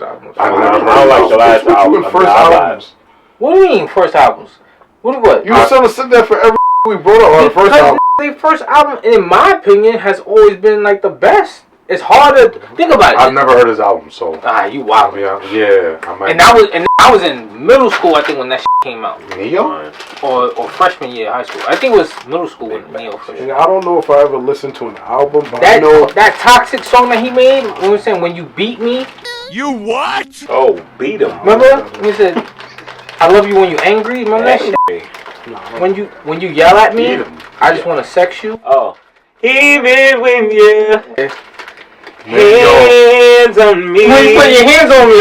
albums. I don't like the last album. First albums. What do you mean first albums? What? You were trying to sit there for every we brought up on the first album. Their first album, in my opinion, has always been like the best. It's hard to think about it. I've never heard his album, so you wild. Yeah, I might. And I was in middle school. I think when that shit came out. Neo? Or freshman year of high school. I think it was middle school when Neo first. And I don't know if I ever listened to an album, but I know that Toxic song that he made. When he was saying, "When you beat me." You what? Oh, beat him. Remember? He said, "I love you when you angry." Remember that shit? When you yell at me, I just want to sex you. Oh. Even when you hands on me. When you put your hands on me,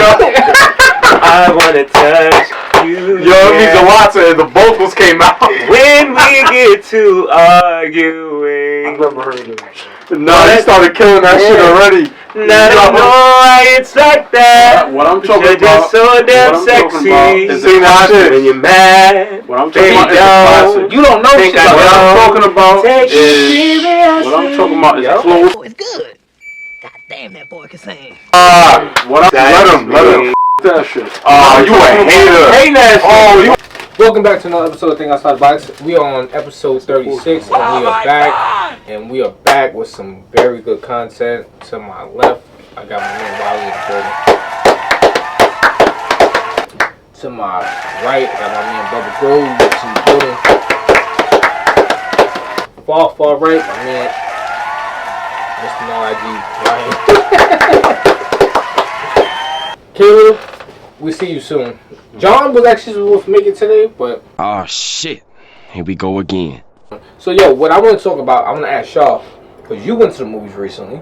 I want to touch you. Yo, it means a lot to it. The vocals came out. When we get to arguing. I've never heard of that. No, he started killing that shit already. Now I know why it's like that. What I'm talking You're about just so damn sexy. Is that shit? When you're mad. What I'm talking about is the classic. You don't know shit about what I'm talking about is what I'm talking about is close. Oh, it's good. God damn, that boy can sing. Let him. That shit. You a hater. Hate that shit. Welcome back to another episode of Think Outside the Box. We are on episode 36, and we are back. And we are back with some very good content. To my left, I got my man Wiley in the building. To my right, I got my man Bubba Groves in the building. Far right, my man Mr. No ID Ryan. Caleb, we see you soon. John was actually supposed to make it today, but... Oh, shit. Here we go again. So, yo, what I want to talk about, I want to ask y'all, because you went to the movies recently,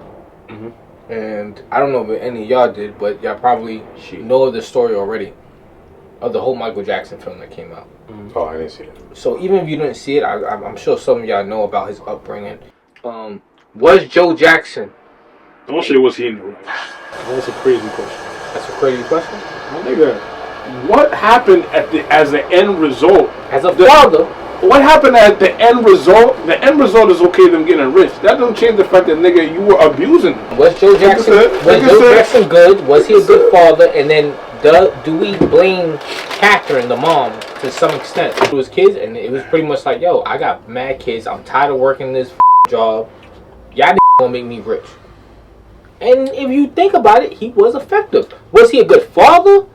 and I don't know if any of y'all did, but y'all probably know the story already of the whole Michael Jackson film that came out. Oh, I didn't see it. So, even if you didn't see it, I'm sure some of y'all know about his upbringing. Was Joe Jackson... Don't say was he in the right. That's a crazy question. That's a crazy question? My nigga, what happened as the end result? As a father... What happened at the end result? The end result is okay, them getting rich. That don't change the fact that, nigga, you were abusing them. Was Joe Jackson Jackson good? Was he a good father? And then do we blame Catherine, the mom, to some extent to his kids? And it was pretty much like, yo, I got mad kids. I'm tired of working this job. Y'all gonna make me rich. And if you think about it, he was effective. Was he a good father?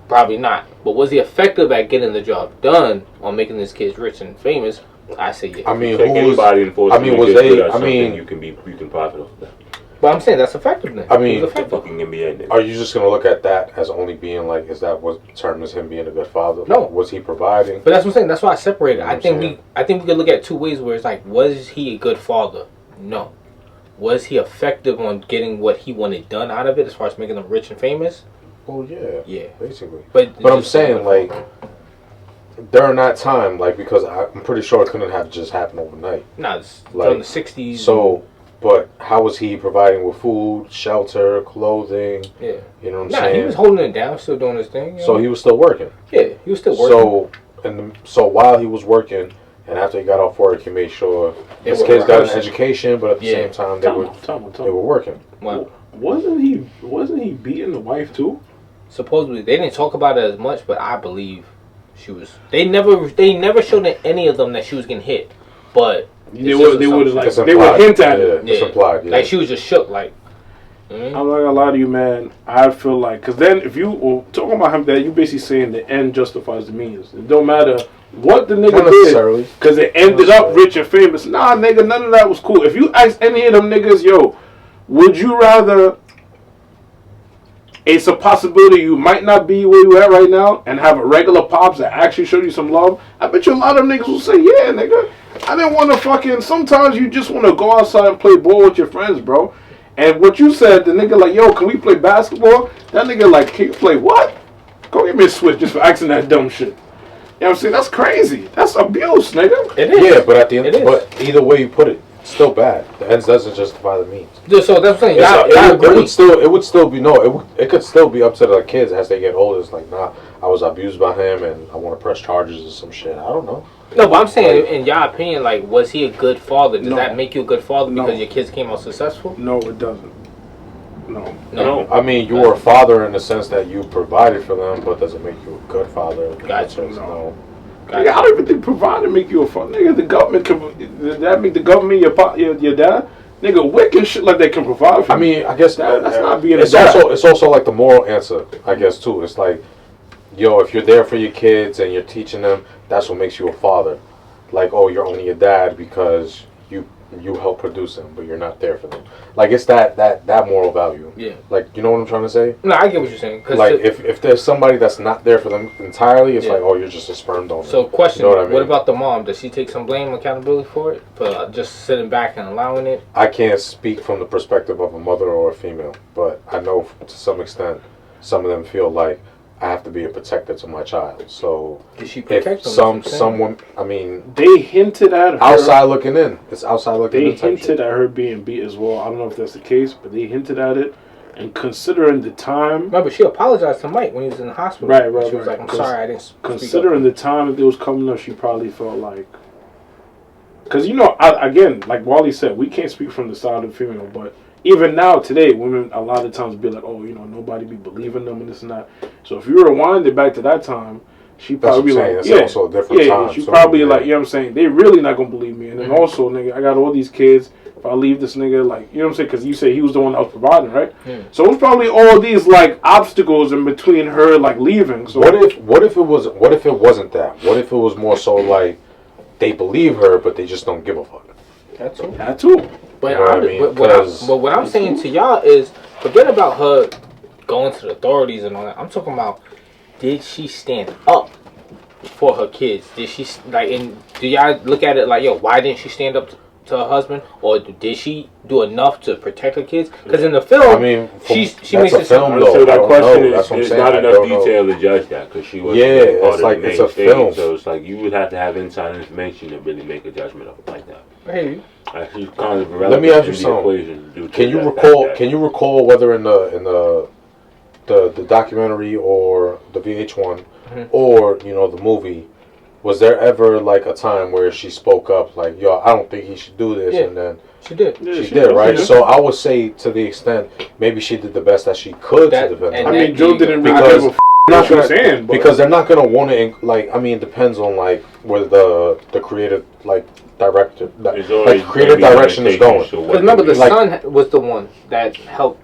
Probably not. But was he effective at getting the job done on making his kids rich and famous? I say yes. I mean, you can profit off that. But I'm saying that's effective then. I mean, fucking NBA. Are you just gonna look at that as only being like, is that what determines him being a good father? No. Was he providing? But that's what I'm saying. That's why I separated. You know I think we could look at two ways where it's like, was he a good father? No. Was he effective on getting what he wanted done out of it as far as making them rich and famous? Oh yeah. Yeah. Basically. But I'm saying, like, during that time, like, because I'm pretty sure it couldn't have just happened overnight. Nah, it's during the 60s. So, but how was he providing with food, shelter, clothing? Yeah. You know what I'm saying? He was holding it down, still doing his thing. You know? So he was still working. Yeah, he was still working. So while he was working, and after he got off work, he made sure his kids got an education, but at the same time they were working. Well, wasn't he beating the wife too? Supposedly, they didn't talk about it as much, but I believe she was. They never showed any of them that she was getting hit, but they would hint at it. It's implied, yeah. Like she was just shook. Like I'm not gonna lie to you, man. I feel like because then if you were talking about him, that you basically saying the end justifies the means. It don't matter what the nigga did because it ended up rich and famous. Nah, nigga, none of that was cool. If you ask any of them niggas, yo, would you rather? It's a possibility you might not be where you at right now and have a regular pops that actually showed you some love. I bet you a lot of niggas will say, yeah, nigga. I didn't want to fucking... Sometimes you just want to go outside and play ball with your friends, bro. And what you said, the nigga like, yo, can we play basketball? That nigga like, can you play what? Go give me a switch just for asking that dumb shit. You know what I'm saying? That's crazy. That's abuse, nigga. It is. Yeah, but at the end, but either way you put it, it's still bad. The ends doesn't justify the means. So that's what I'm saying. It would still be it could still be up to the kids as they get older. It's like, nah, I was abused by him and I want to press charges or some shit. I don't know. No, but I'm saying, in your opinion, like, was he a good father? Does that make you a good father because your kids came out successful? No, it doesn't. No. I mean, you were a father in the sense that you provided for them, but does it make you a good father? Gotcha. No. Nigga, I don't even think providing make you a father. Nigga, the government did that make the government your dad? Nigga, wicked shit like that can provide for you. I mean, I guess that's not being it's a dad. it's also like the moral answer, I guess, too. It's like, yo, if you're there for your kids and you're teaching them, that's what makes you a father. Like, oh, you're only a dad because you help produce them, but you're not there for them. Like, it's that moral value. Yeah. Like, you know what I'm trying to say? No, I get what you're saying. Like, if there's somebody that's not there for them entirely, it's like, oh, you're just a sperm donor. So, question, you know what about the mom? Does she take some blame, accountability for it? For just sitting back and allowing it? I can't speak from the perspective of a mother or a female, but I know to some extent some of them feel like I have to be a protector to my child. So did she protect them? Someone, I mean, they hinted at her outside looking in. It's outside looking in. They hinted at her being beat as well. I don't know if that's the case, but they hinted at it. And considering the time, remember she apologized to Mike when he was in the hospital. Right. She was like, "I'm sorry, I didn't." Considering the time that it was coming up, she probably felt like, because again, like Wally said, we can't speak from the side of the female, but even now, today, women a lot of times be like, oh, nobody be believing them and this and that. So if you rewind it back to that time, she probably be like, it's also a different time. She probably like, you know what I'm saying, they really not going to believe me. And then also, nigga, I got all these kids. If I leave this nigga, like, you know what I'm saying, because you say he was the one that was providing, right? Yeah. So it was probably all these, like, obstacles in between her, like, leaving. So what if it wasn't that? What if it was more so like they believe her, but they just don't give a fuck? That too. But, but what I'm saying to y'all is, forget about her going to the authorities and all that. I'm talking about, did she stand up for her kids? Did she, like, and do y'all look at it like, yo, why didn't she stand up to her husband? Or did she do enough to protect her kids? Because in the film, I mean, she makes it sound. So that question is, there's not enough detail to judge that, because she wasn't part of the main stage. So it's like, you would have to have inside information to really make a judgment of it like that. Hey. Actually, kind of let me ask you something. Can you recall whether in the documentary or the VH1 or the movie, was there ever like a time where she spoke up like, yo, I don't think he should do this? And then she did. She did, right? So I would say, to the extent, maybe she did the best that she could to defend her. I mean, Joe didn't really give a what she was saying, because they're not gonna want to, like, I mean, it depends on like where the creative, like, director, like, creative direction is going. Because remember, the son was the one that helped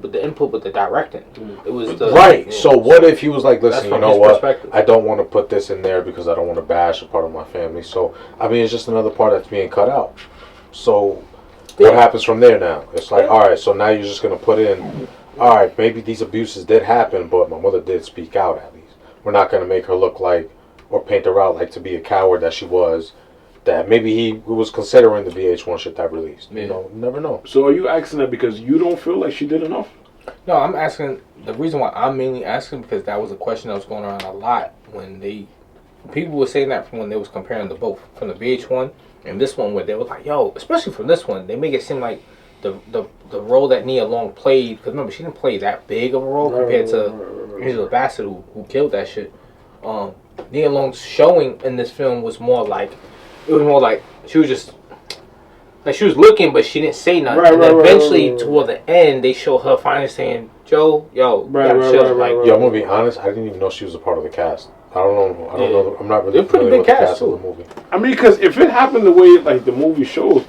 with the input with the directing. It was the right. So what if he was like, listen, you know what? perspective. I don't want to put this in there because I don't want to bash a part of my family. So I mean, it's just another part that's being cut out. So what happens from there now? It's like, all right, so now you're just gonna put in, all right, maybe these abuses did happen, but my mother did speak out at least. We're not gonna make her look like, or paint her out like, to be a coward that she was. That maybe he was considering the VH1 shit that released. You know, never know. So are you asking that because you don't feel like she did enough? No, I'm asking, the reason why I'm mainly asking, because that was a question that was going around a lot when people were saying that from when they was comparing the both, from the VH1 and this one, where they were like, yo, especially from this one, they make it seem like the role that Nia Long played, because remember, she didn't play that big of a role compared to Angela Bassett, who killed that shit. Nia Long's showing in this film was more like, it was more like she was just, like, she was looking, but she didn't say nothing. And then eventually, toward the end, they show her finally saying, Joe, yo, yo, I'm gonna be honest, I didn't even know she was a part of the cast. I don't know. I'm not really familiar with the cast of the movie. I mean, because if it happened the way like the movie shows,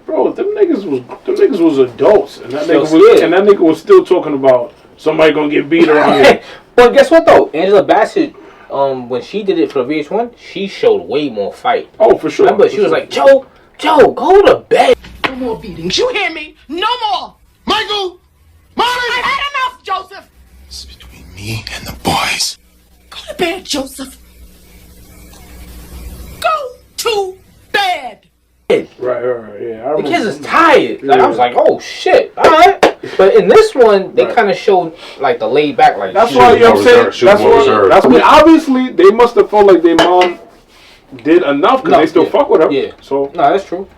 bro, them niggas was adults, and that nigga was still talking about somebody gonna get beat around here. But guess what though, Angela Bassett, when she did it for the VH1, she showed way more fight. Oh, for sure. Remember, she was like, Joe, go to bed. No more beatings. You hear me? No more. Michael! Molly! I've had enough, Joseph. This is between me and the boys. Go to bed, Joseph. Go to bed. Right, yeah. The kids is tired. Like, I was like, oh shit, all right. But in this one, they kind of showed like the laid back, like, that's why, you know what I'm saying. That's why. Obviously, they must have felt like their mom did enough because they still fuck with her. Yeah. So no, that's true.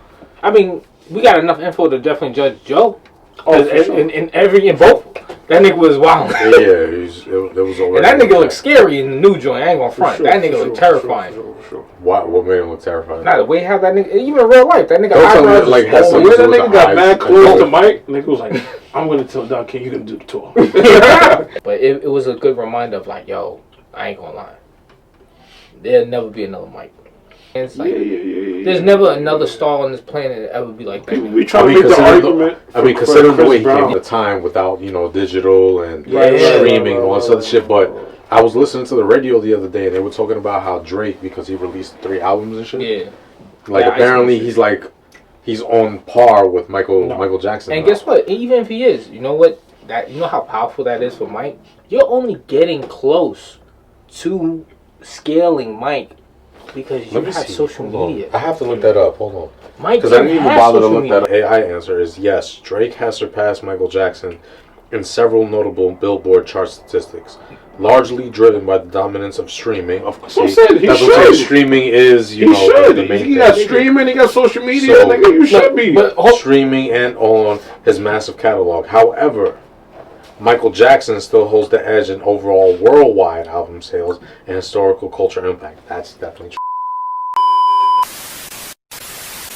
I mean, we got enough info to definitely judge Joe. Oh, for sure. in both, That nigga was wild. Yeah, it was already. And that nigga looked scary in the new joint. I ain't gonna front. That nigga looked terrifying. What made him look terrifying? Nah, the way how that nigga, even in real life, that nigga eyebrows like has something when to that do with nigga the got eyes. mad close to Mike, nigga was like, I'm gonna tell Doc King you can do the tour. But it was a good reminder of like, yo, I ain't gonna lie. There'll never be another Mike. And it's like, there's never another star on this planet that ever be like that. We try to make the argument. Considering the way he came at the time without, digital and streaming and all this other shit. But I was listening to the radio the other day and they were talking about how Drake, because he released 3 albums and shit. Yeah. Like apparently he's on par with Michael Jackson. And guess what? Even if he is, you know what? You know how powerful that is for Mike? You're only getting close to scaling Mike because you have social media. I have to look that up. Hold on. Mike, because I didn't even bother to look that up. AI answer is yes. Drake has surpassed Michael Jackson in several notable Billboard chart statistics, largely driven by the dominance of streaming. Of course, streaming is the main thing. He got streaming. He got social media. So, nigga, you should be. But streaming and on his massive catalog. However, Michael Jackson still holds the edge in overall worldwide album sales and historical culture impact. That's definitely true.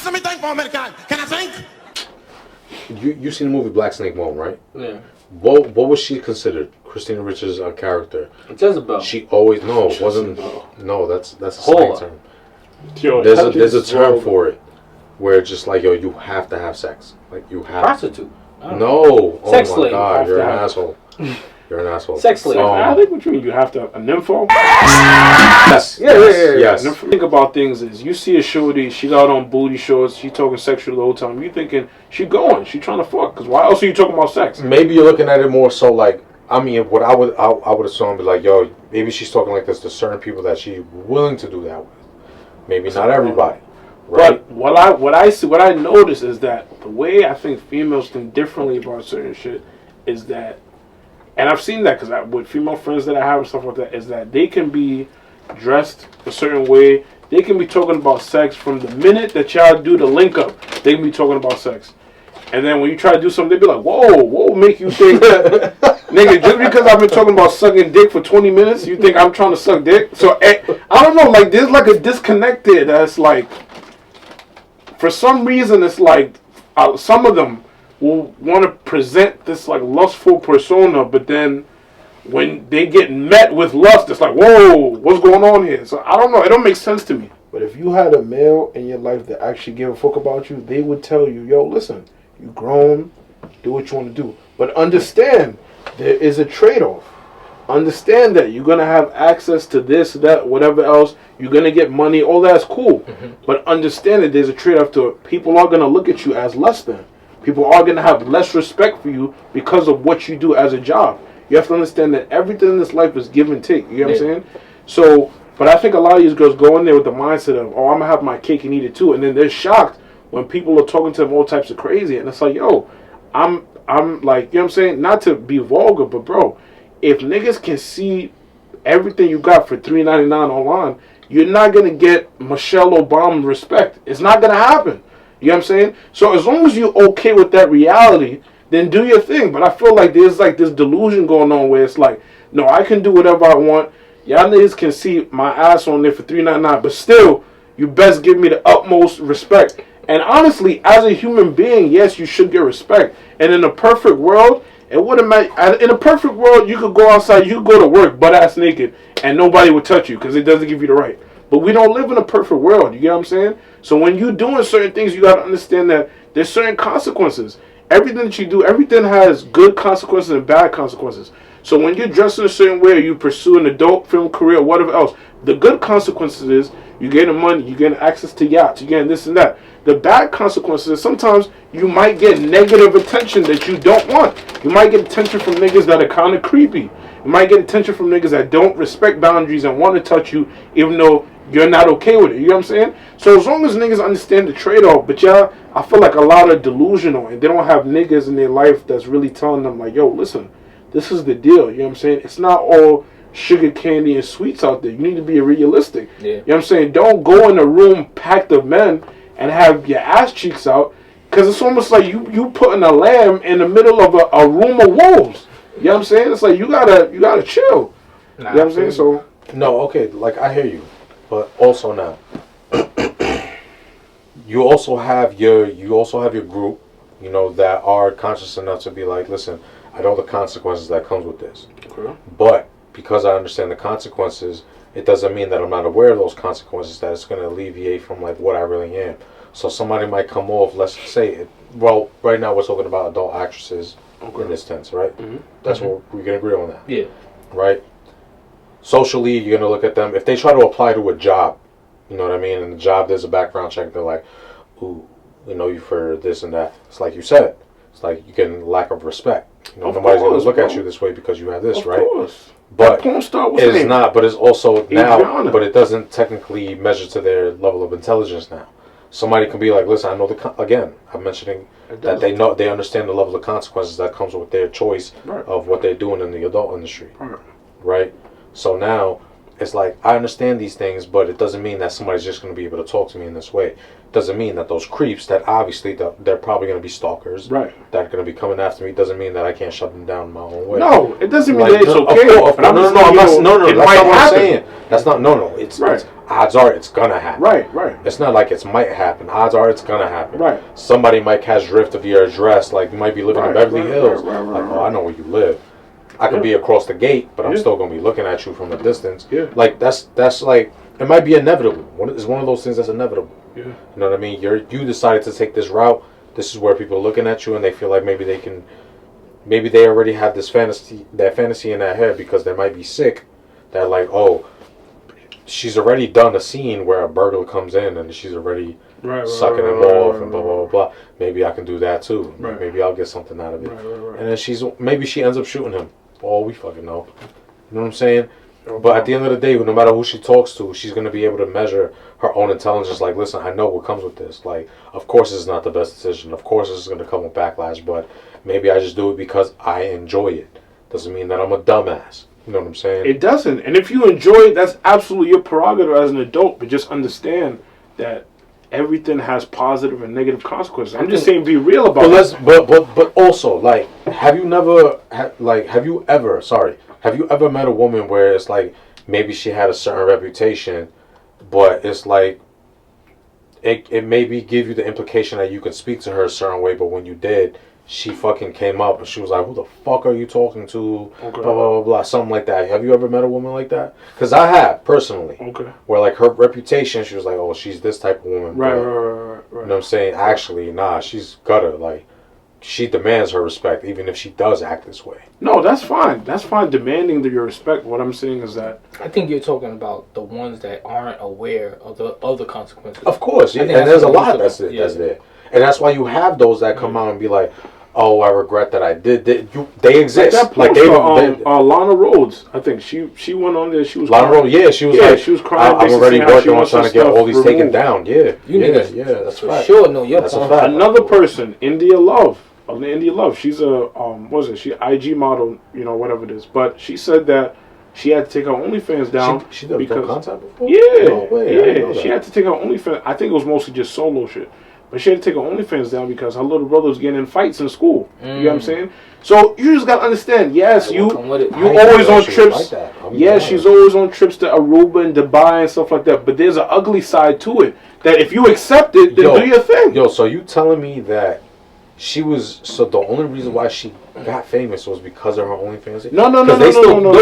Let me think for a minute. Can I think? You seen the movie Black Snake Moan, right? Yeah. What was she considered? Christina Rich's character. Jezebel. She always wasn't. No, that's a slang term. There's a term for it, where it's just like you have to have sex. Like you have prostitute. No. Sex oh my slave. God, you're an asshole. You're an asshole. Sex slave. I think what you have to have a nympho. Yes. Yes. Think about things is you see a shorty, she got on booty shorts, she talking sexual the whole time. You thinking she trying to fuck? Because why else are you talking about sex? Maybe you're looking at it more so like. I mean, what I would assume be like, yo, maybe she's talking like this to certain people that she's willing to do that with. Maybe not everybody. Right? But what I notice is that the way I think females think differently about certain shit is that, and I've seen that because with female friends that I have and stuff like that, is that they can be dressed a certain way. They can be talking about sex from the minute that y'all do the link up. They can be talking about sex. And then when you try to do something, they be like, whoa, make you think, nigga, just because I've been talking about sucking dick for 20 minutes, you think I'm trying to suck dick? So, I don't know, like, there's like a disconnect there that's like, for some reason, it's like, some of them will want to present this, like, lustful persona, but then when they get met with lust, it's like, whoa, what's going on here? So, I don't know, it don't make sense to me. But if you had a male in your life that actually gave a fuck about you, they would tell you, yo, listen, you grown, do what you want to do. But understand, there is a trade-off. Understand that you're going to have access to this, that, whatever else. You're going to get money. All that's cool. Mm-hmm. But understand that there's a trade-off to it. People are going to look at you as less than. People are going to have less respect for you because of what you do as a job. You have to understand that everything in this life is give and take. You know what I'm saying? So, but I think a lot of these girls go in there with the mindset of, I'm going to have my cake and eat it too. And then they're shocked when people are talking to them all types of crazy. And it's like, yo, I'm like, you know what I'm saying? Not to be vulgar, but bro, if niggas can see everything you got for $3.99 online, you're not going to get Michelle Obama respect. It's not going to happen. You know what I'm saying? So as long as you're okay with that reality, then do your thing. But I feel like there's like this delusion going on where it's like, no, I can do whatever I want. Y'all niggas can see my ass on there for $3.99, but still, you best give me the utmost respect. And honestly, as a human being, yes, you should get respect. And in a perfect world, it wouldn't matter. In a perfect world, you could go outside, you could go to work butt-ass naked, and nobody would touch you because it doesn't give you the right. But we don't live in a perfect world, you get what I'm saying? So when you're doing certain things, you got to understand that there's certain consequences. Everything that you do, everything has good consequences and bad consequences. So when you're dressed in a certain way, or you pursue an adult film career, or whatever else, the good consequences is you're getting money, you're getting access to yachts, you're getting this and that. The bad consequences is sometimes you might get negative attention that you don't want. You might get attention from niggas that are kind of creepy. You might get attention from niggas that don't respect boundaries and want to touch you even though you're not okay with it. You know what I'm saying? So as long as niggas understand the trade-off, but I feel like a lot of delusional and they don't have niggas in their life that's really telling them like, yo, listen, this is the deal. You know what I'm saying? It's not all sugar candy and sweets out there. You need to be realistic. Yeah. You know what I'm saying? Don't go in a room packed of men and have your ass cheeks out, because it's almost like you putting a lamb in the middle of a room of wolves. You know what I'm saying? It's like you gotta chill. Nah, you know what I'm saying? So no, okay, like I hear you, but also now, you also have your group, you know, that are conscious enough to be like, listen, I know the consequences that comes with this, but because I understand the consequences, it doesn't mean that I'm not aware of those consequences, that it's going to alleviate from like what I really am. So somebody might come off, let's say, well, right now we're talking about adult actresses in this sense, right? Mm-hmm. That's what we can agree on that. Yeah. Right? Socially, you're going to look at them. If they try to apply to a job, you know what I mean? And the job, there's a background check. They're like, ooh, we know you for this and that. It's like you said. It's like you're getting lack of respect. You know, nobody's going to look at you this way because you have this, right? Of course. But it is not. But it's also now. But it doesn't technically measure to their level of intelligence now. Somebody can be like, listen, I know again, I'm mentioning that they understand the level of consequences that comes with their choice of what they're doing in the adult industry. Right? So now, it's like, I understand these things, but it doesn't mean that somebody's just going to be able to talk to me in this way. It doesn't mean that those creeps that obviously they're probably going to be stalkers that are going to be coming after me. It doesn't mean that I can't shut them down my own way. No, it doesn't mean that it's okay. No, that's not what I'm saying. That's not, it's odds are it's going to happen. Right. It's not like it might happen. Odds are it's going to happen. Right. Somebody might catch drift of your address, like you might be living in Beverly Hills. Like, oh, I know where you live. I could be across the gate, but I'm still going to be looking at you from a distance. Yeah. Like, that's like, it might be inevitable. It's one of those things that's inevitable. Yeah. You know what I mean? You decided to take this route. This is where people are looking at you, and they feel like maybe they already have this fantasy in their head because they might be sick. That like, oh, she's already done a scene where a burglar comes in and she's already sucking him off and blah, blah, blah, blah. Maybe I can do that too. Maybe I'll get something out of it. And then maybe she ends up shooting him. All we fucking know. You know what I'm saying? But at the end of the day, no matter who she talks to, she's going to be able to measure her own intelligence. Like, listen, I know what comes with this. Like, of course it's not the best decision. Of course this is going to come with backlash. But maybe I just do it because I enjoy it. Doesn't mean that I'm a dumbass. You know what I'm saying? It doesn't. And if you enjoy it, that's absolutely your prerogative as an adult. But just understand that everything has positive and negative consequences. I'm just saying, be real about it. But also, like, have you ever met a woman where it's like maybe she had a certain reputation, but it's like it maybe give you the implication that you can speak to her a certain way, but when you did, she fucking came up and she was like, who the fuck are you talking to? Okay. Blah, blah, blah, blah, something like that. Have you ever met a woman like that? Because I have, personally. Okay. Where, like, her reputation, she was like, oh, she's this type of woman. Right. You know what I'm saying? Actually, nah, she's gutter. Like, she demands her respect, even if she does act this way. No, that's fine. That's fine, demanding your respect. What I'm saying is that... I think you're talking about the ones that aren't aware of the consequences. Of course, and there's a lot that's there. And that's why you have those that come out and be like, oh, I regret that I did. They exist. Like that Lana Rhodes, I think she went on there. She was Lana Rhodes. Yeah, she was like, she was crying. I'm already working on trying to get all these taken down. Yeah, that's for right. Sure, no, that's a fact. Another person, India Love. She's a she IG model, you know, whatever it is. But she said that she had to take her OnlyFans down. She did because content before. Yeah, no way, she had to take her OnlyFans. I think it was mostly just solo shit. But she had to take her OnlyFans down because her little brother was getting in fights in school. You know what I'm saying? So you just gotta understand. Yes, you always on trips. She's always on trips to Aruba and Dubai and stuff like that. But there's an ugly side to it. That if you accept it, then do your thing. So you telling me that she was the only reason why she got famous was because of her OnlyFans? No.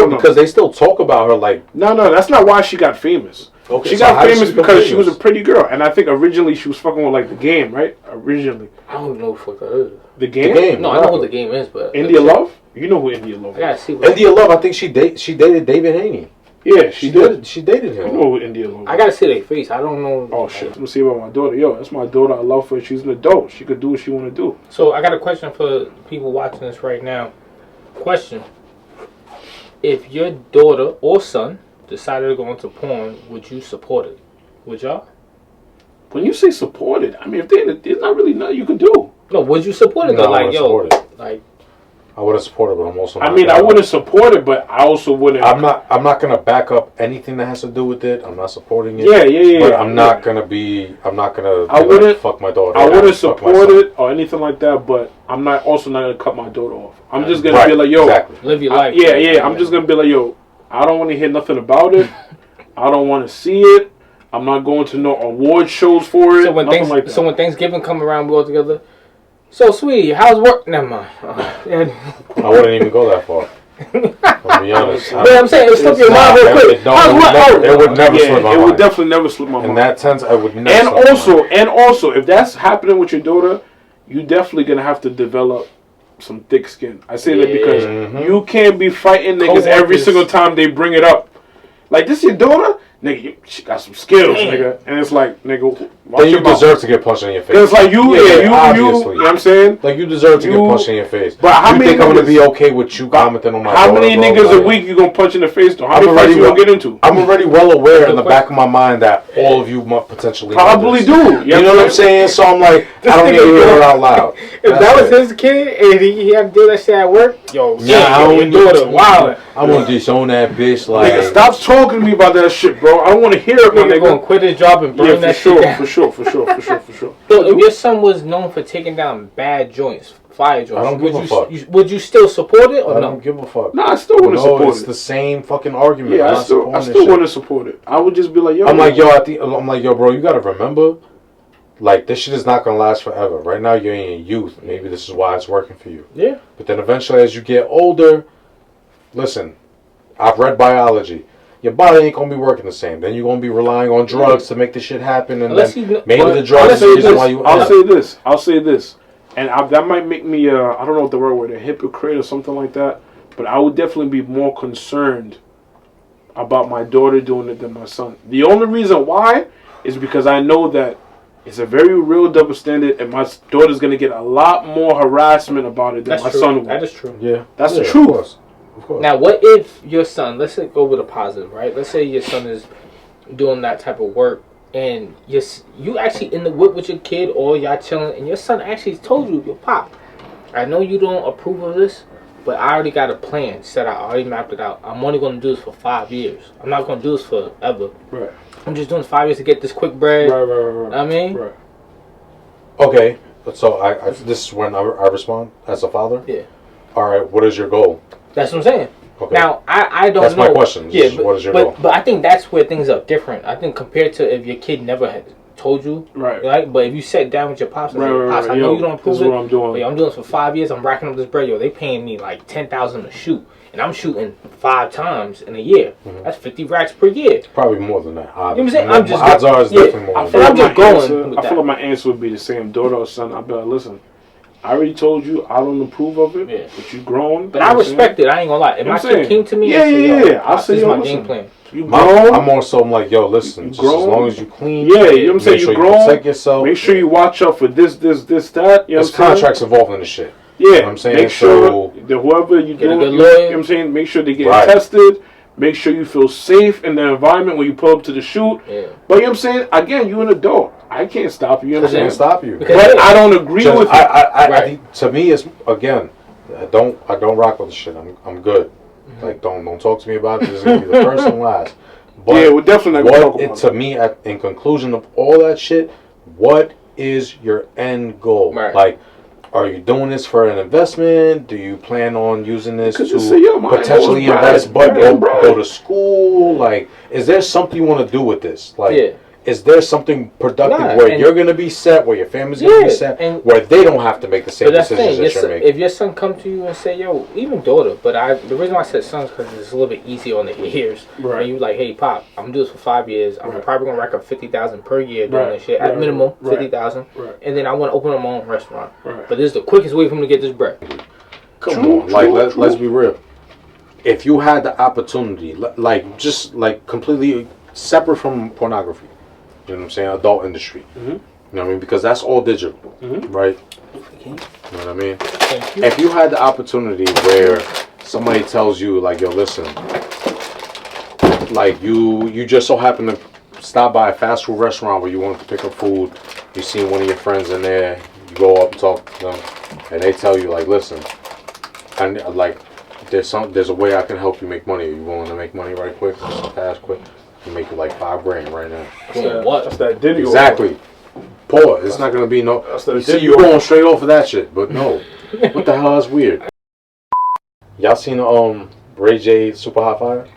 Because they still talk about her like. No, that's not why she got famous. Okay, she got famous because she was a pretty girl, and I think originally she was fucking with like The Game, right? Originally, I don't know what the fuck that is. The Game? The Game. No, I know what The Game is, but India Love. You know who India Love is? I gotta see. India Love. I think she dated David Haney. Yeah, she did. She dated him. I know who India Love is. I gotta see their face. I don't know. Oh shit! Let me see about my daughter. Yo, that's my daughter. I love her. She's an adult. She could do what she want to do. So I got a question for people watching this right now. Question: if your daughter or son decided to go into porn, would you support it? Would y'all? When you say support it, I mean, if there's not really nothing you can do. No, would you support it? No, like, yo, like, I wouldn't support it, but I'm also. I wouldn't support it, but I also wouldn't. I'm not gonna back up anything that has to do with it. I'm not supporting it. Yeah. But I'm not gonna be. I'm not gonna. I wouldn't fuck my daughter. I wouldn't support it or anything like that. But I'm not gonna cut my daughter off. I'm just gonna be like, yo, live your life. I'm just gonna be like, yo, I don't want to hear nothing about it. I don't want to see it. I'm not going to no award shows for it. So when Thanksgiving come around, we all together. So, sweetie, how's work? Never mind. I wouldn't even go that far. I'll be honest. I'm saying it slipped your mind real quick. It would never slip my mind. It would definitely never slip my mind. In that sense, I would never. And also, if that's happening with your daughter, you definitely gonna have to develop some thick skin. I say that because you can't be fighting niggas every single time they bring it up. Like, this your daughter? Nigga, she got some skills, nigga. And it's like, nigga, then you deserve to get punched in your face. It's like you know what I'm saying? Like, you deserve to get punched in your face. But how many think I'm gonna be okay with you commenting on my How daughter, many niggas a week you gonna punch in the face though? How many fights you gonna get into? I'm already well aware in the back of my mind that all of you might potentially probably do. You know what I'm saying? So I'm like, I don't need to hear it out loud. If that was his kid and he had to do that shit at work, yo, I don't do it. Wow. I'm gonna disown that bitch. Like, nigga, stop talking to me about that shit, bro. I don't want to hear it, my nigga. Gonna quit his job and burn that shit down. For sure. So if your son was known for taking down bad joints, fire joints, I don't give a fuck. Would you still support it or I no? don't give a fuck. Nah, I still want to support it. It's the same fucking argument. Yeah, I still want to support it. I would just be like, yo. I'm like, yo, bro, you gotta remember, like, this shit is not gonna last forever. Right now, you're in your youth. Maybe this is why it's working for you. Yeah. But then eventually, as you get older, listen, I've read biology. Your body ain't gonna be working the same. Then you're gonna be relying on drugs to make the shit happen, and maybe the drugs is the reason why you. I'll say this, and that might make me I don't know what the word a hypocrite or something like that. But I would definitely be more concerned about my daughter doing it than my son. The only reason why is because I know that it's a very real double standard, and my daughter's gonna get a lot more harassment about it than my son will. That is true. Yeah, that's the truth. Of course. Now, what if your son, let's say go with a positive, right? Let's say your son is doing that type of work and you actually in the whip with your kid or y'all chilling and your son actually told you, yo, Pop, I know you don't approve of this, but I already got a plan set out. I already mapped it out. I'm only going to do this for 5 years. I'm not going to do this forever. Right. I'm just doing 5 years to get this quick bread. Right. I mean? Right. Okay, so I this is when I respond as a father? Yeah. All right, what is your goal? That's what I'm saying. Okay. Now, I don't know. That's my question. Yeah, what is your goal? But I think that's where things are different. I think compared to if your kid never had told you. Right. But if you sat down with your pops and said, Pops, I know you don't approve this is what I'm doing. But yo, I'm doing this for 5 years. I'm racking up this bread. Yo, they paying me like $10,000 to shoot. And I'm shooting 5 times in a year. Mm-hmm. That's 50 racks per year. Probably more than that. You know what I'm saying? I'm just odds are it's definitely more. I feel like my answer would be the same. Daughter or son, I'd be like, listen, I already told you I don't approve of it, but you growing. But I respect it. I ain't gonna lie. If my kid came to me and said, I'll say, this is my game plan. You grown. I'm also like, yo, listen, just as long as you clean. Yeah, you know what I'm saying? You grown. Protect yourself. Make sure you watch out for this, that. You know There's contracts involved in the shit. Yeah, you know what I'm saying? Make sure that whoever you do, you know what I'm saying? Make sure they get tested. Make sure you feel safe in the environment when you pull up to the shoot. Yeah. But you know what I'm saying? Again, you're an adult. I can't stop you. You know what I'm saying? I can't stop you. But I don't agree with it. I to me, it's again, I don't rock with the shit. I'm good. Mm-hmm. Like don't talk to me about it. This is gonna be the first and last. But yeah, we're definitely not gonna talk about it. To me, in conclusion of all that shit, what is your end goal? Right. Like, are you doing this for an investment? Do you plan on using this to potentially invest, but go to school? Like, is there something you want to do with this? Like, is there something productive where you're going to be set, where your family's going to be set, where they don't have to make the same decisions that you're making? If your son come to you and say, yo, even daughter, but the reason why I said sons because it's a little bit easier on the ears. Right. And you like, hey, Pop, I'm doing this for 5 years. I'm probably going to rack up $50,000 per year doing this shit. At minimum, $50,000. Right. And then I want to open up my own restaurant. Right. But this is the quickest way for me to get this bread. Come on. Like, let's be real. If you had the opportunity, just completely separate from pornography, you know what I'm saying? Adult industry. Mm-hmm. You know what I mean? Because that's all digital, right? You know what I mean? If you had the opportunity where somebody tells you, like, yo, listen, like, you just so happen to stop by a fast food restaurant where you wanted to pick up food, you see one of your friends in there, you go up and talk to them, and they tell you, like, listen, And like, there's a way I can help you make money. Are you willing to make money right quick? Just fast, quick. You make you like $5 grand right now. What? That's that Diddy. Exactly. Poor. It's not gonna be no. You see, you going straight off of that shit, but no. What the hell? Is weird. Y'all seen Ray J Super Hot Fire?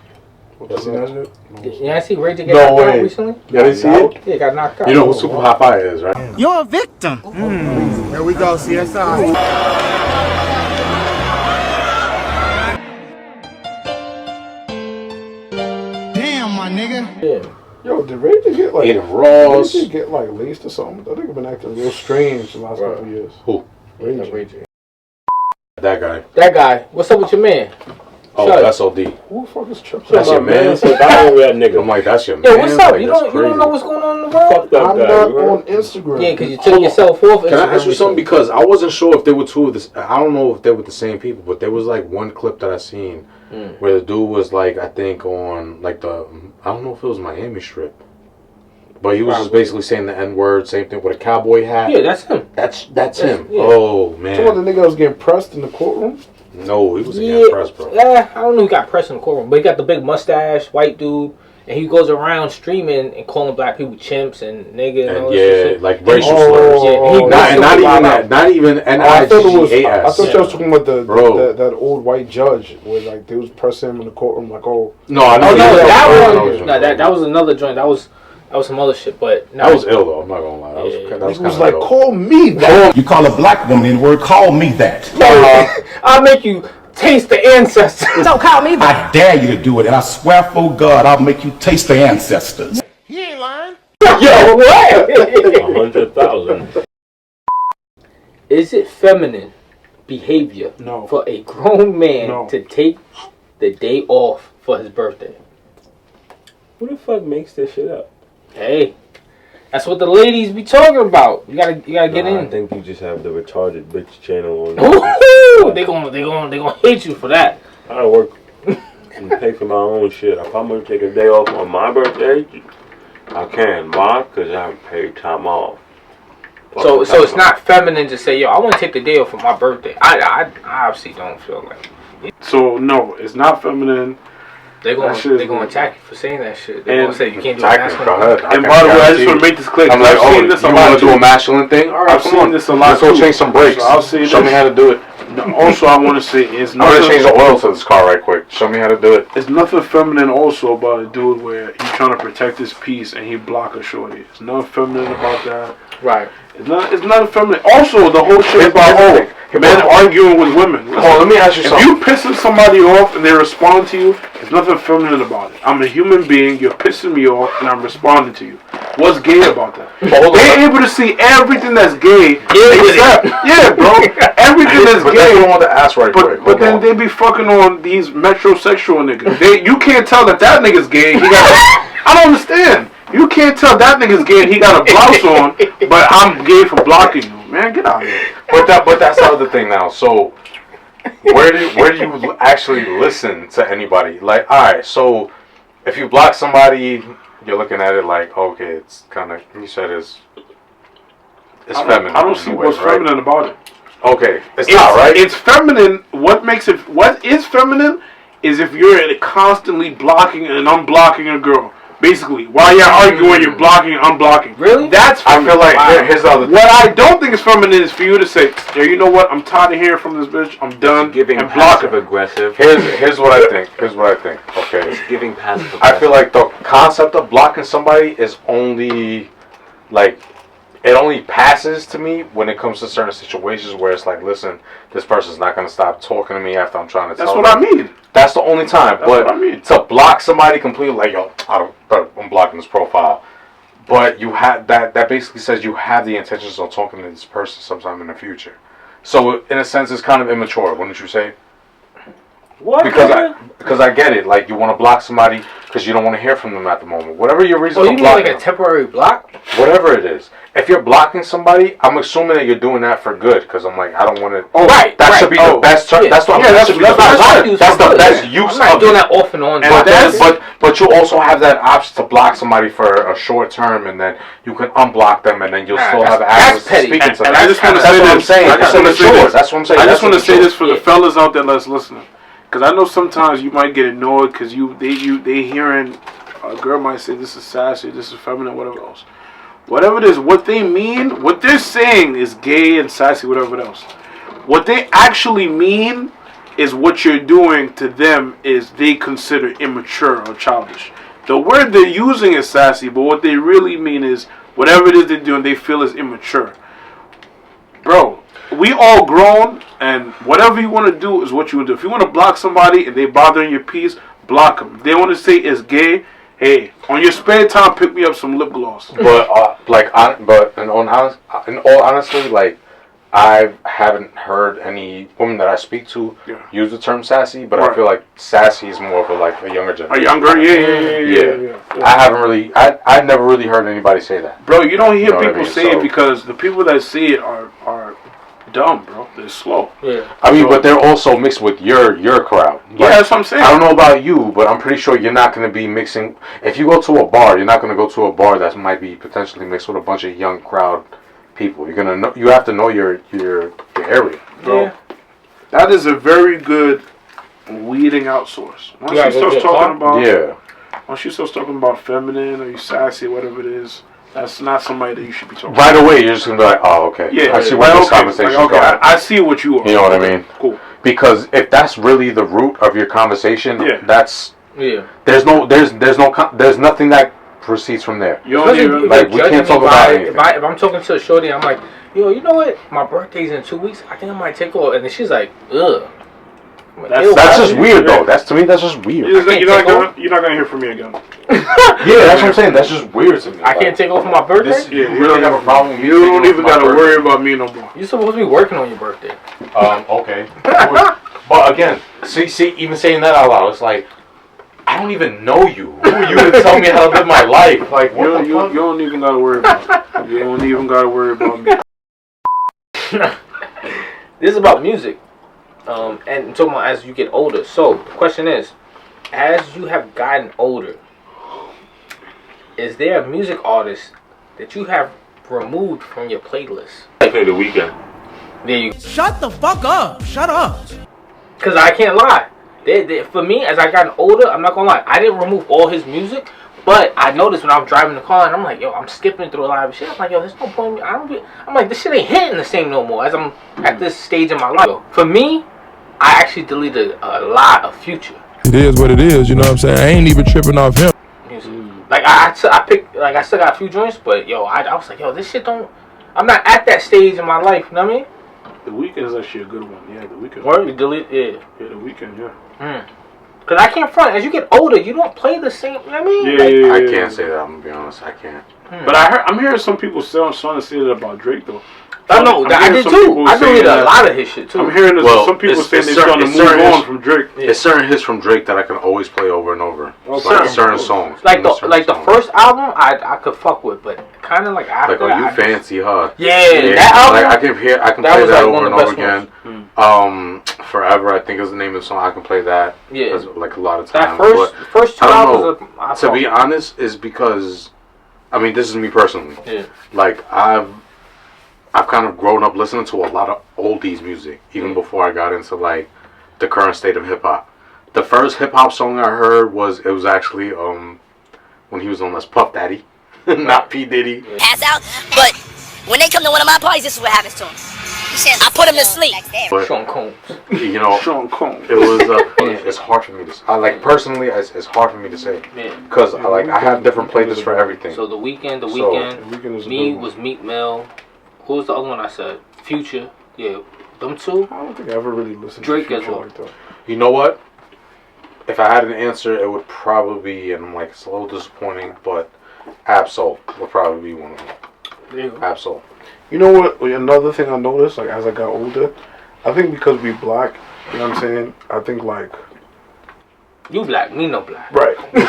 Y'all seen that shit? Yeah, I see Ray J get knocked out recently. Y'all didn't see it? Yeah, got knocked out. You know what Super Hot Fire is, right? You're a victim. Here we go, CSI. Damn, my nigga. Yeah. Yo, did Ray J get like Aiden Ross? Did Ray J get like laced or something? I think I've been acting real strange the last couple of years. Who? Ray J. That guy. That guy. What's up with your man? Oh, Shut that's OD. Who the fuck is Chump? That's your man. I'm like, that's your man. Yo, what's up? Like, you don't know what's going on in the world? I'm not on Instagram. Yeah, because you took yourself off. Can I ask you something? Because I wasn't sure if they were two of this. I don't know if they were the same people, but there was like one clip that I seen where the dude was like, I think on like I don't know if it was Miami Strip, but he was just basically saying the N-word, same thing with a cowboy hat. Yeah, that's him. That's him. Yeah. Oh man. So what, the nigga that was getting pressed in the courtroom? No, he wasn't getting pressed, bro. Yeah, I don't know who got pressed in the courtroom, but he got the big mustache, white dude, and he goes around streaming and calling black people chimps and nigga and all that shit. Like racial slurs. Yeah, not even that. Not even N-I-G-G-A-S. I thought y'all was talking about that old white judge where like they was pressing him in the courtroom like, oh. No, I know. That was another joint. That was some other shit, but that was ill though. I'm not gonna lie. That was like, call me that. You call a black woman in the word, call me that. I'll make you taste the ancestors. Don't call me that. I dare you to do it, and I swear for God, I'll make you taste the ancestors. He ain't lying. Yo, what? 100,000. Is it feminine behavior for a grown man to take the day off for his birthday? Who the fuck makes this shit up? Hey, that's what the ladies be talking about. You gotta get in. I think you just have the retarded bitch channel on. Ooh, they gonna hate you for that. I work and pay for my own shit. If I'm gonna take a day off on my birthday, I can. Why? Because I haven't paid time off. So it's not feminine to say, yo, I want to take the day off for my birthday. I obviously don't feel like it. So no, it's not feminine. They're gonna attack you for saying that shit. They're gonna say you can't do it. And by the way, I just want to make this clear. I'm like, I've seen this a lot. You want to do a masculine thing? All right, I've seen this a lot. Let's go change some brakes. Show me how to do it. Also, I want to say it's I'm gonna change the oil to this car right quick. Show me how to do it. It's nothing feminine also about a dude where he's trying to protect his peace and he block a shorty. It's nothing feminine about that. Right. It's not feminine. Also, the whole shit about men arguing with women. Listen, let me ask you something. If you pissing somebody off and they respond to you, there's nothing feminine about it. I'm a human being. You're pissing me off and I'm responding to you. What's gay about that? They're able to see everything that's gay. Yeah, bro. Everything that's gay. I want to ask right quick. But then they be fucking on these metrosexual niggas. You can't tell that nigga's gay. I don't understand. You can't tell that nigga's gay and he got a blouse on, but I'm gay for blocking you. Man, get out of here. But that's the other thing now. So where do you actually listen to anybody? Like, alright, so if you block somebody, you're looking at it like, okay, it's kind of, you said it's feminine. I don't see what's feminine about it. Okay, it's not, right? It's feminine. What is feminine is if you're constantly blocking and unblocking a girl. Basically, while you're arguing, you're blocking and unblocking. Really? That's feminine. I feel like here's the other thing. What I don't think is feminine is for you to say, "Yo, you know what? I'm tired of hearing from this bitch. I'm done." Giving and passive aggressive. Here's what I think. Okay. It's giving passive aggressive. I feel like the concept of blocking somebody is only like it only passes to me when it comes to certain situations where it's like, listen, this person's not gonna stop talking to me after I'm trying to tell them. That's what I mean. That's the only time. That's what I mean. To block somebody completely, like, yo, I'm blocking this profile. But you have that basically says you have the intentions of talking to this person sometime in the future. So in a sense, it's kind of immature, wouldn't you say? What? Because I get it. Like, you want to block somebody because because you don't want to hear from them at the moment. Whatever your reason you for mean blocking like a temporary block? whatever it is. If you're blocking somebody, I'm assuming that you're doing that for good, because I'm like, I don't want to. Oh, right. That should be the best term. Yeah. That's what. That's the best use. I'm not doing that off and on. But you also have that option to block somebody for a short term, and then you can unblock them, and then you'll still have access to speaking to them. And I just want to say this. That's what I'm saying. I just want to say this for the fellas out there that's listening, because I know sometimes you might get annoyed because they hearing a girl might say this is sassy, this is feminine, whatever else. Whatever it is, what they mean, what they're saying is gay and sassy, whatever else. What they actually mean is what you're doing to them is they consider immature or childish. The word they're using is sassy, but what they really mean is whatever it is they're doing, they feel is immature. Bro, we all grown, and whatever you want to do is what you want to do. If you want to block somebody and they bothering your peace, block them. If they want to say it's gay, hey, on your spare time, pick me up some lip gloss. But in all honesty, like, I haven't heard any women that I speak to use the term sassy, but I feel like sassy is more of a younger generation. A younger, yeah. I haven't really, I've never really heard anybody say that. Bro, you don't hear people say it because the people that say it are dumb, bro. They're slow. Yeah. I mean, but they're also mixed with your crowd. Like, yeah, that's what I'm saying. I don't know about you, but I'm pretty sure you're not going to be mixing. If you go to a bar, you're not going to go to a bar that might be potentially mixed with a bunch of young crowd people. You're gonna know. You have to know your area. Bro, yeah. That is a very good weeding out source. Once you start talking about, once you start talking about feminine or you sassy, whatever it is, that's not somebody that you should be talking. Right away, you're just gonna be like, oh, okay. Yeah, I see where this conversation is going. I see what you are. You know what I mean? Cool. Because if that's really the root of your conversation, that's There's nothing that proceeds from there. You don't even, like, we can't talk about anything. If I'm talking to a shorty, I'm like, yo, you know what? My birthday's in 2 weeks. I think I might take off. And then she's like, ugh. That's just weird, though. To me, that's just weird. You're not gonna hear from me again. Yeah, that's what I'm saying. That's just weird to me. I can't take off for my birthday? You really have a problem with me? You don't even gotta worry about me no more. You're supposed to be working on your birthday. Okay. But again, see, even saying that out loud, it's like, I don't even know you. Who are you to tell me how to live my life? Like, you don't even gotta worry about it. You don't even gotta worry about me. This is about music. And talking about as you get older. So, the question is, as you have gotten older, is there a music artist that you have removed from your playlist? I play The Weeknd. There you go. Shut the fuck up. Shut up. Because I can't lie. For me, as I gotten older, I'm not gonna lie, I didn't remove all his music, but I noticed when I was driving the car and I'm like, yo, I'm skipping through a lot of shit. I'm like, yo, there's no point. I'm like, this shit ain't hitting the same no more as I'm at this stage in my life. For me, I actually deleted a lot of Future. It is what it is, you know what I'm saying? I ain't even tripping off him. Like I picked, like I still got a few joints, but yo, I was like, yo, this shit don't. I'm not at that stage in my life. You know what I mean? The Weeknd is actually a good one. Yeah, The Weeknd. Where you delete? Yeah, The Weeknd. Yeah. Cause I can't front. As you get older, you don't play the same. You know what I mean? Yeah, I can't say that. I'm gonna be honest. I can't. But I'm hearing some people trying to say that about Drake though. I know. I did too. I deleted a lot of his shit too. I'm hearing some people saying they're trying to move on from Drake. There's certain hits from Drake that I can always play over and over. Like certain songs. Like the first album, I could fuck with, but kind of like after. Like, you fancy, huh? Yeah, that album. Like, I can play that over and over again. Forever, I think is the name of the song. I can play that. Yeah. Like a lot of times. That first two albums. To be honest, is because, I mean, this is me personally. Yeah. Like I've kind of grown up listening to a lot of oldies music, even before I got into like the current state of hip hop. The first hip hop song I heard was actually when he was on this Puff Daddy, not P Diddy. Pass out, but when they come to one of my parties, this is what happens to them. I put them to sleep. But, Sean Combs. You know, Sean Combs. It was it's hard for me to like personally. It's hard for me to say because I have different playlists for everything. So The Weeknd, me was Meek Mill. Who was the other one I said? Future. Yeah, them two. I don't think I ever really listened Drake to as well. like that. You know what? If I had an answer, it would probably be, and I'm like, it's a little disappointing, but Absol would probably be one of them. There you go. Absol. You know what? Another thing I noticed, like as I got older, I think because we black, you know what I'm saying? I think like You black, me no black. Right. Right.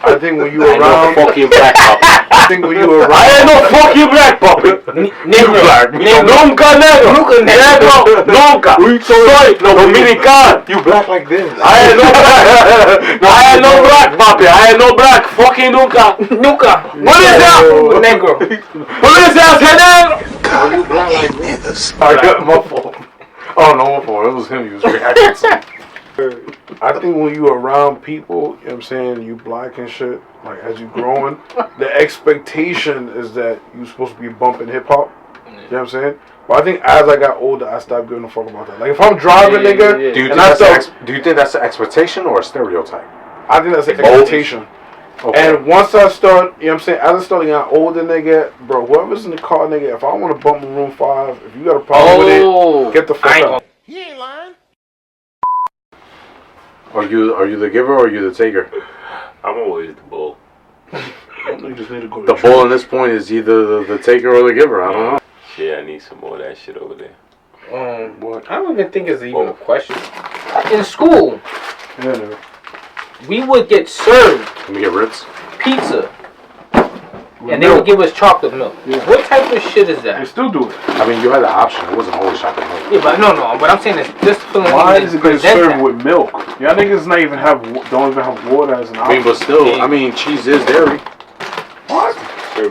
I think when you around fucking black puppy. I think when you around I ain't no fucking black puppy. Negro. Nunca negro. Negro. Nunca. Soy Dominican. You black like this. I ain't no black. I ain't no black puppy. I ain't no black fucking nunca. Nunca. What is that? Negro. What is that, negro? God, you black like this. I got my fault. Oh no, my fault. It was him. He was reacting to. I think when you around people, you know what I'm saying, you black and shit, like as you growing, the expectation is that you supposed to be bumping hip hop. You know what I'm saying? But I think as I got older, I stopped giving a fuck about that. Like if I'm driving, nigga, Do you think that's an expectation or a stereotype? I think that's an expectation. Okay. And once I start, you know what I'm saying, as I start getting older, nigga, bro, whoever's in the car, nigga, if I want to bump in room 5, if you got a problem with it, get the fuck out. He ain't lying. Are you the giver or are you the taker? I'm always the bull. You just need to go The bull in this point is either the taker or the giver. I don't know. Shit, I need some more of that shit over there. What? I don't even think it's even a question. In school, we would get served Let me get Ritz. pizza, and they would give us chocolate milk. Yeah. What type of shit is that? They still do it. I mean, you had the option. It wasn't always chocolate milk. Yeah, but no. What I'm saying is this feeling. Why is it getting served with milk? Y'all niggas don't even have water as an option. I mean, but still, I mean, cheese is dairy. What?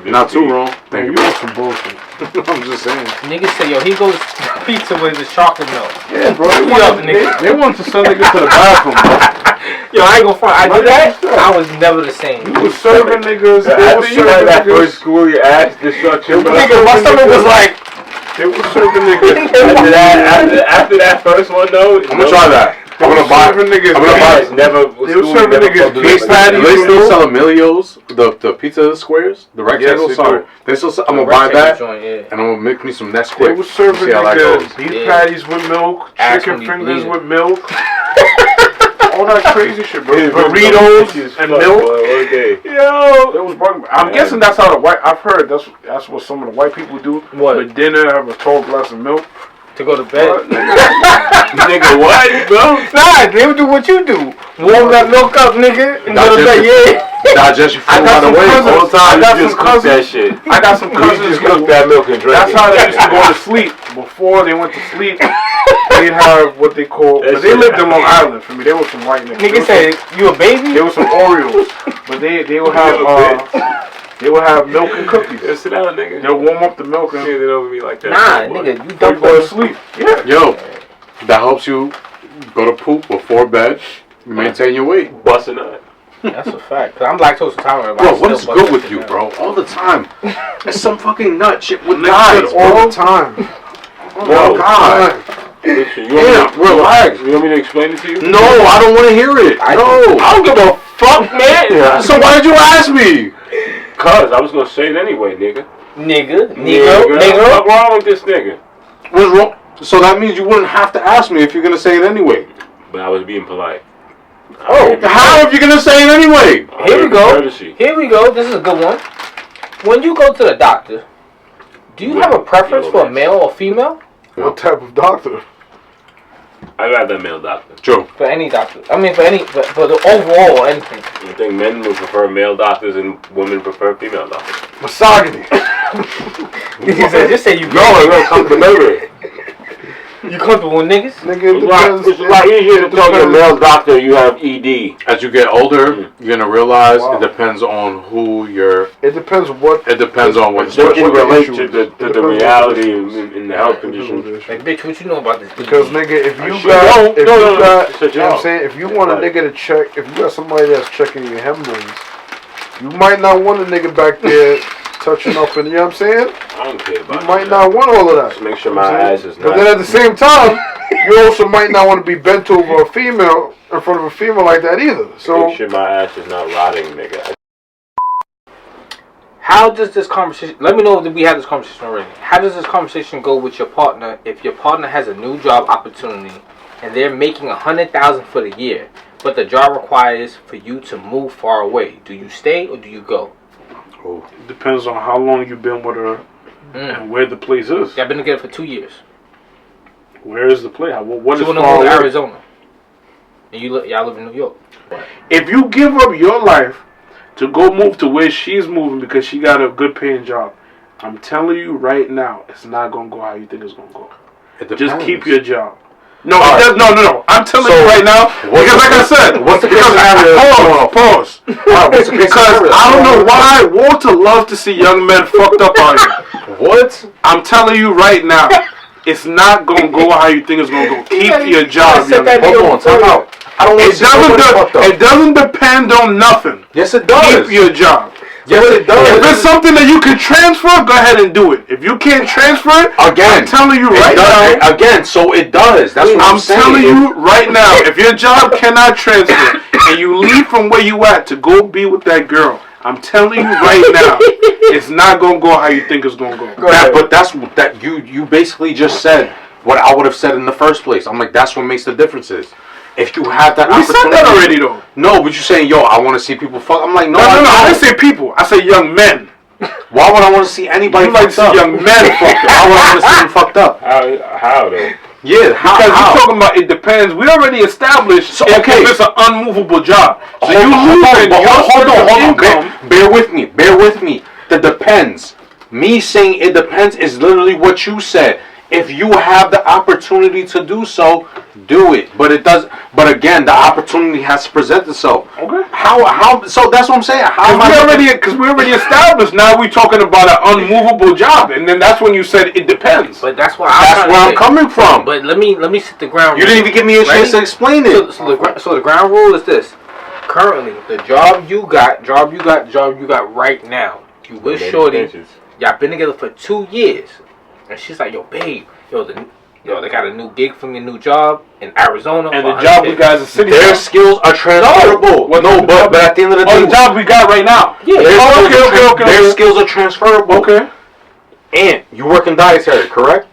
Not too wrong. Thank you. You want some bullshit. I'm just saying. Niggas say, yo, he goes pizza with his chocolate milk. Yeah, bro. They want to send niggas to the bathroom, bro. Yo, I ain't gonna front. I did that. I was never the same. You was serving niggas. They were serving that first school, your ass destruction. Nigga, my stomach was like. They were serving niggas. After that first one, though, I'm gonna try that. I'm gonna buy niggas. I'm gonna buy it. They were serving niggas beef patties. Do they still sell Emilio's? The pizza squares? The rectangles? Yes, sorry. They still sell, I'm gonna buy that. And I'm gonna make me some Nesquik. They were serving niggas beef patties with milk, chicken fingers with milk. All that crazy shit, bro. Burritos and milk. Yo, it was bugging me. I'm guessing that's how the white. I've heard that's what some of the white people do. What? For dinner, have a tall glass of milk to go to bed. Nigga, what, bro? Nah, they would do what you do. Warm that milk up, nigga, and go to bed. Yeah. Digest your food right away. All the time, I got you just some cook cousins. that shit. I got some cousins. You just cook that milk and drink That's it. how they used to go to sleep. Before they went to sleep, they'd have what they call. But they lived in Long Island. For me, they were some white niggas. Nigga said, "You a baby?" They were some Oreos, but they would have they would have milk and cookies. Yeah, sit down, nigga. They'll warm up the milk and shit it over me like that. Nah, nigga, you don't go to sleep. Yeah. Yo, that helps you go to poop before bed. Maintain your weight. Busting up. That's a fact. Cause I'm lactose intolerant. Bro, what is good with you, bro? All the time. It's some fucking nut shit with guys all the time. Oh God. Listen, relax. You want me to explain it to you? No, I don't want to hear it. I don't give a fuck, man. So why did you ask me? Cause I was gonna say it anyway, nigga. Nigga. What's wrong with this nigga? What's wrong? So that means you wouldn't have to ask me if you're gonna say it anyway. But I was being polite. Oh, how if you're gonna say it anyway? Here we go. Here we go. This is a good one. When you go to the doctor, do you have a preference for a male or female? What type of doctor? I'd rather a male doctor. True. For any doctor. I mean, for the overall anything. You think men would prefer male doctors and women prefer female doctors? Misogyny. Just say you. No, complimentary. You comfortable with niggas? Nigga, it's a lot easier to tell your male doctor you have ED. As you get older, you're gonna realize it depends on who you're. It depends what. It depends on what. It can relate to the reality in the health condition. Like, bitch, what you know about this? Because nigga, if you got, you know what I'm saying, if you want a nigga to check, if you got somebody that's checking your hemorrhoids, you might not want a nigga back there touching up, and you know what I'm saying? I don't care about you might not want all of that. Just make sure my ass is not. But then at the same time, you also might not want to be bent over a female in front of a female like that either. So make sure my ass is not rotting, nigga. How does this conversation? Let me know that we had this conversation already. How does this conversation go with your partner if your partner has a new job opportunity and they're making $100,000 for the year, but the job requires for you to move far away? Do you stay or do you go? Oh, it depends on how long you've been with her and where the place is. I've been together for 2 years. Where is the place? What is far away? Arizona. And y'all live in New York. If you give up your life to go move to where she's moving because she got a good paying job, I'm telling you right now, it's not gonna go how you think it's gonna go. Just keep your job. No, it does. No. I'm telling you right now because, like I said, what's the scenario? Pause. Because I don't know why Walter loves to see young men fucked up on you. What? I'm telling you right now, it's not gonna go how you think it's gonna go. Keep your job. Hold on, time out. It doesn't depend on nothing. Yes, it does. Keep your job. Yes, it does. If it's something that you can transfer, go ahead and do it. If you can't transfer it, I'm telling you right now. Again, so it does. That's what I'm saying. I'm telling you right now, if your job cannot transfer and you leave from where you at to go be with that girl, I'm telling you right now, it's not gonna go how you think it's gonna go. But that's that you basically just said what I would have said in the first place. I'm like, that's what makes the differences. If you have that opportunity. We said that already, though. No, but you're saying, yo, I want to see people fuck. I'm like, no. I didn't say people. I said young men. Why would I want to see anybody fucked up? Young men fucked up. Why would I want to see them fucked up? How though? Yeah, how? Because you're talking about it depends. We already established if it's an unmovable job. So hold on. Bear with me. The depends. Me saying it depends is literally what you said. If you have the opportunity to do so, do it. But it does. But again, the opportunity has to present itself. Okay. How? So that's what I'm saying. Because we already established. Now we're talking about an unmovable job, and then that's when you said it depends. But that's where I'm coming from. But let me set the ground. You didn't even give me a chance to explain it. So the ground rule is this. Currently, the job you got right now. You with shorty. Y'all been together for 2 years. And she's like, yo, babe, they got a new gig from your new job in Arizona. And the job we got is a city. Their skills are transferable. But at the end of the day, the job we got right now. Yeah. Their skills are transferable. Okay. And you work in dietary, correct?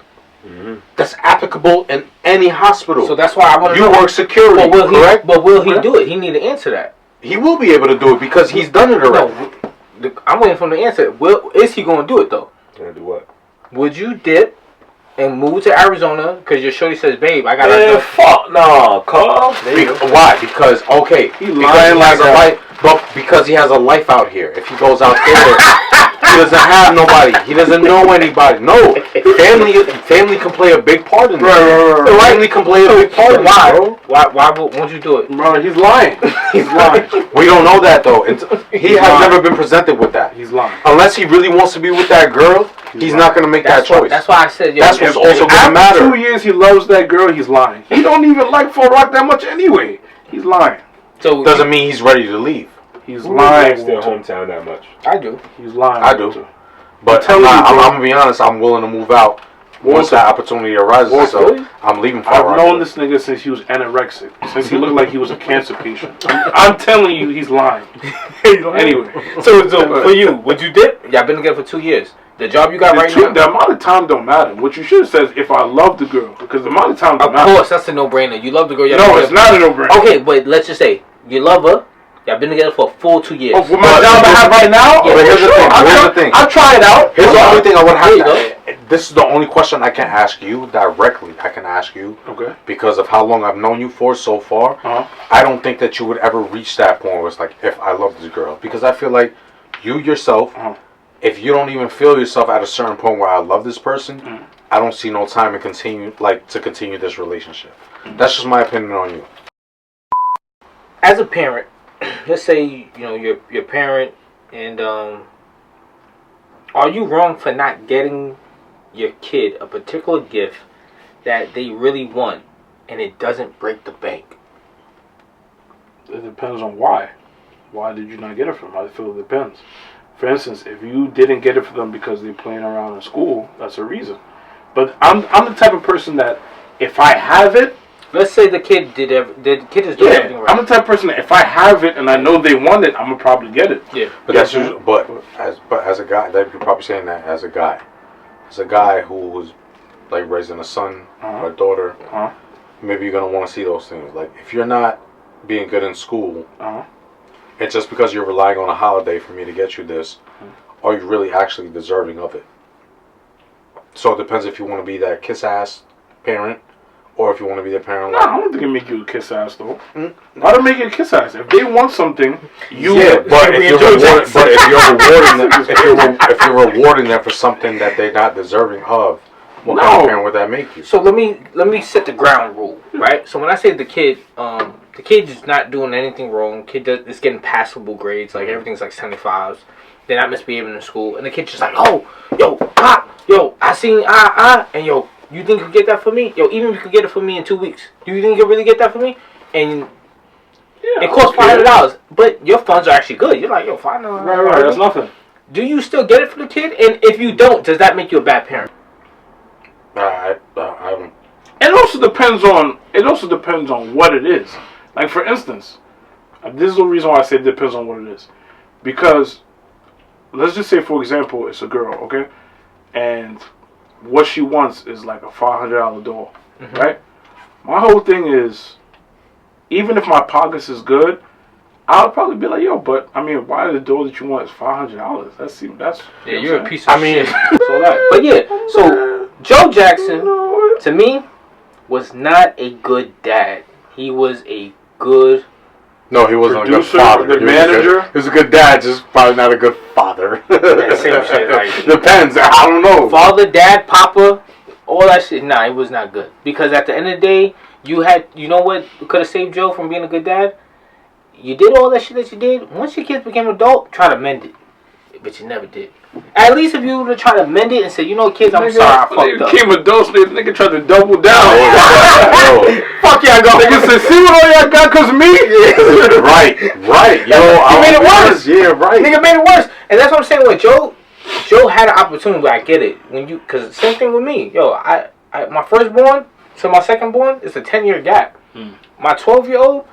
Mm-hmm. That's applicable in any hospital. So that's why I want to know. You work security, correct? But will he do it? He need to answer that. He will be able to do it because he's done it already. No, I'm waiting for him to answer. Is he going to do it, though? Going to do what? Would you dip and move to Arizona because your shorty says, babe, I got a fuck no, Carl. Why? Because he lying like a life, but because he has a life out here. If he goes out there, he doesn't have nobody. He doesn't know anybody. No, family can play a big part in this. Right. Family can play a big part in this, bro. Why won't you do it? Bro, he's lying. He's lying. We don't know that though. He has never been presented with that. He's lying. Unless he really wants to be with that girl, he's not going to make that choice. That's why I said, that's what's also going to matter. After 2 years, he loves that girl. He's lying. He don't even like Fort Rock that much anyway. He's lying. So doesn't mean he's ready to leave. He's lying. He likes their hometown that much. I do. He's lying. I do. But I'm going to be honest. I'm willing to move out once that opportunity arises. So I'm leaving Fort Rock. I've known this nigga since he was anorexic. Since he looked like he was a cancer patient. I'm telling you, he's lying. Anyway. So for you, would you dip? Y'all been together for 2 years. The job you got right now. The amount of time don't matter. What you should have said is if I love the girl. Because the amount of time don't matter. Of course, that's a no-brainer. You love the girl. No, it's not a no-brainer. Okay, but let's just say you love her. Y'all been together for a full 2 years. Oh, for my job I have right now? Yeah, but here's the thing. I'll try it out. Here's the only thing I would have to. This is the only question I can ask you directly. I can ask you. Okay. Because of how long I've known you for so far. I don't think that you would ever reach that point where it's like, if I love this girl. Because I feel like you yourself, if you don't even feel yourself at a certain point where I love this person, I don't see no time to continue this relationship. That's just my opinion on you. As a parent, let's say your parent, and are you wrong for not getting your kid a particular gift that they really want and it doesn't break the bank? It depends on why. Why did you not get it for them? I feel it depends. For instance, if you didn't get it for them because they're playing around in school, that's a reason. But I'm the type of person that if I have it, let's say the kid is doing everything right. I'm the type of person that if I have it and I know they want it, I'm gonna probably get it. Yeah. But as a guy, that you're probably saying that as a guy who was like raising a son or a daughter, maybe you're gonna want to see those things. Like if you're not being good in school, and just because you're relying on a holiday for me to get you this, are you really actually deserving of it? So it depends if you want to be that kiss ass parent, Or if you want to be their parent. Nah, I don't think it make you a kiss ass though. Why do make you a kiss ass? If they want something, you but if you're rewarding them for something that they're not deserving of, what kind of parent would that make you? So let me set the ground rule, right? So when I say the kid is not doing anything wrong. Kid is getting passable grades, like everything's like 75s. They're not misbehaving in school, and the kid's just like, oh, yo, pop, yo, I seen and yo, you think you could get that for me? Yo, even if you could get it for me in 2 weeks, do you think you could really get that for me? And it costs $500, but your funds are actually good. You're like, yo, $500. Right, that's nothing. Do you still get it for the kid? And if you don't, does that make you a bad parent? I don't. It also depends on what it is. Like for instance, this is the reason why I say it depends on what it is, because let's just say, for example, it's a girl, okay, and what she wants is like a $500 doll, right? My whole thing is, even if my pockets is good, I'll probably be like, yo, but I mean, why the doll that you want is $500? That's you're a piece of shit. But yeah, so Joe Jackson, to me, was not a good dad. He was a good. No, he wasn't a good father. The manager. He was a good dad, just probably not a good father. Same shit. Like, depends. I don't know. Father, dad, papa, all that shit. Nah, it was not good. Because at the end of the day, you know what could have saved Joe from being a good dad? You did all that shit that you did. Once your kids became adult, try to mend it. But you never did. At least if you would have tried to mend it and say, you know, kids, I'm sorry, I fucked up. Became adults, nigga tried to double down. Fuck y'all, go. Nigga said, see what all y'all got, cause me? Right. Yo, you made it worse. Yeah, right. Nigga made it worse. And that's what I'm saying with Joe. Joe had an opportunity, but I get it. Cause same thing with me. Yo, I my firstborn to my secondborn is a 10-year gap. My 12-year-old,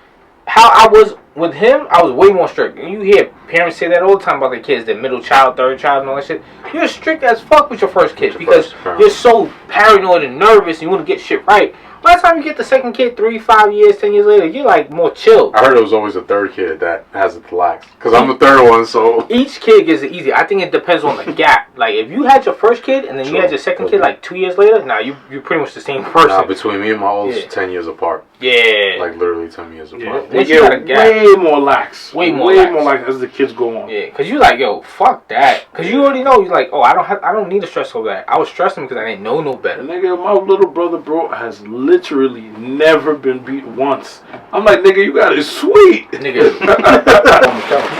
how I was with him, I was way more strict. And you hear parents say that all the time about their kids, their middle child, third child, and all that shit. You're strict as fuck with your first kid because you're so paranoid and nervous and you want to get shit right. By the time you get the second kid 3, 5 years, 10 years later, you're like more chill. I heard it was always a third kid that has it lax. Because I'm the third one, so. Each kid gets it easy. I think it depends on the gap. Like, if you had your first kid and then you had your second kid like 2 years later, you're pretty much the same person. Nah, between me and my oldest, 10 years apart. Yeah. Like, literally 10 years apart. They get way more lax. Way more lax as the kids go on. Yeah, because you're like, yo, fuck that. Because you already know, you're like, oh, I don't need to stress over that. I was stressing because I didn't know no better. Nigga, my little brother, bro, has literally never been beat once. I'm like, nigga, you got it sweet. Nigga.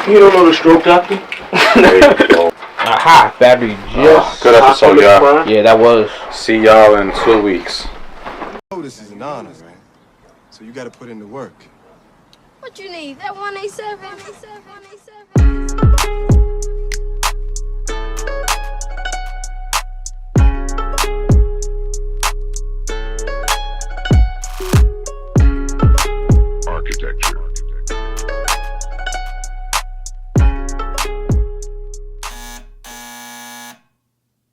You don't know the stroke doctor? Aha, battery just. Good episode, y'all. Yeah, that was. See y'all in 2 weeks. Oh, this is an honor, man. So you got to put in the work. What you need? That 187? Architecture.